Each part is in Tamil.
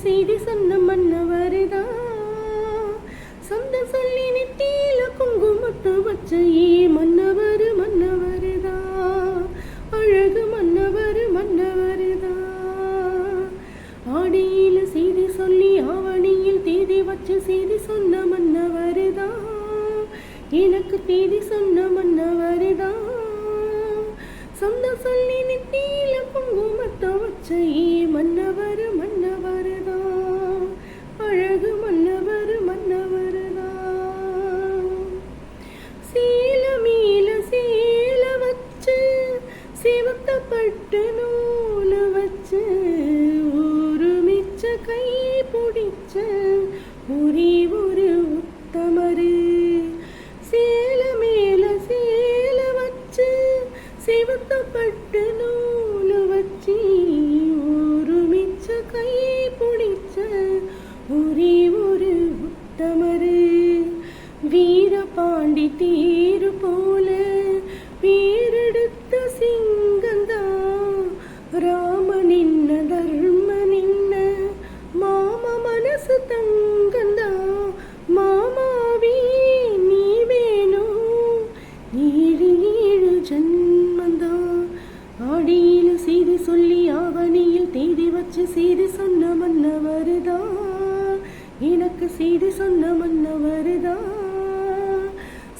செய்தி சொன்ன மன்னவருதா சொந்த சொல்லி நெத்தியில குங்குமத்தை வச்ச மன்னவர் மன்னவருதா அழகு மன்னவர் மன்னவருதா ஆடியில செய்தி சொல்லி ஆவணியில் தேதி வச்சு செய்தி சொன்ன மன்னவருதா எனக்கு தேதி சொன்ன மன்னவருதா சொந்த சொல்லி நெத்தியில குங்குமத்தை வச்ச மன்னவர் மன்னவருதா அழகு மன்னவர் மன்னவருதா சீல மீல சீல வச்சு சிவத்தப்பட்டு நூல் வச்சு ஒரு மிச்ச கை பிடிச்ச ஒரே ஒரு உத்தமரு சீல மேல சீல வச்சு சிவத்தப்பட்டு நூல் வச்சு ஒரு மிச்ச கை பிடிச்ச ஒரே ஒரு உத்தமரு வீரபாண்டி தீரு போல வீரெடுத்த சிங்கந்தா ராம நின்ன தர்ம நின்ன மாம மனசு தங்கந்தா மாமாவே நீ வேணும் ஏழு ஏழு ஜன்மந்தா ஆடியில செய்தி சொல்லி ஆவணியில் தேதி வச்சு செய்தி சொன்ன மன்னவருதா எனக்கு செய்தி சொன்ன மன்னவருதா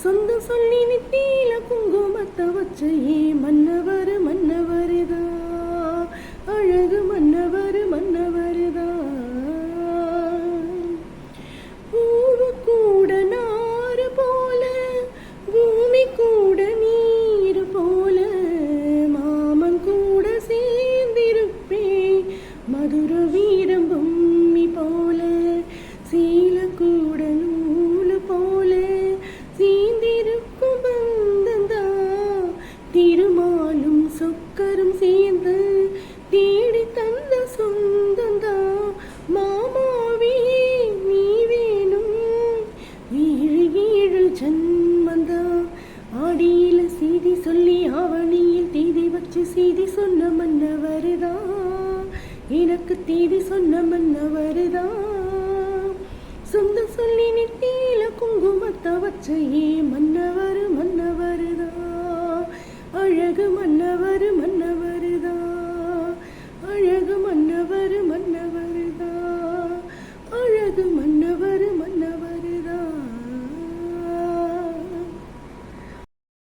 சொந்த சொல்லி நெத்தியில குங்குமத்தை வச்ச மன்னவர் மன்னவருதா அழகு மன்னவர் மன்னவருதா பூவு கூட நாறு போல பூமி கூட நீர் போல மாமன் கூட சேர்ந்திருப்பே மதுர வீரம் பொம்மி போல சீல கூட நூலு போல சீந்திருக்கும் பந்தந்தா திருமாலும் சொக்கரும் சேர்ந்து தேடி தந்த சொந்தந்தா மாமாவே நீ வேணும் ஏழு ஏழு ஜன்மந்தா ஆடியில செய்தி சொல்லி ஆவணியில் தேதி வச்சு செய்தி சொன்ன மன்னவருதா எனக்கு தேதி சொன்ன மன்னவருதா சொந்த சொல்லி நெத்தியில குங்குமத்தை வச்ச மன்னவர் மன்னவருதா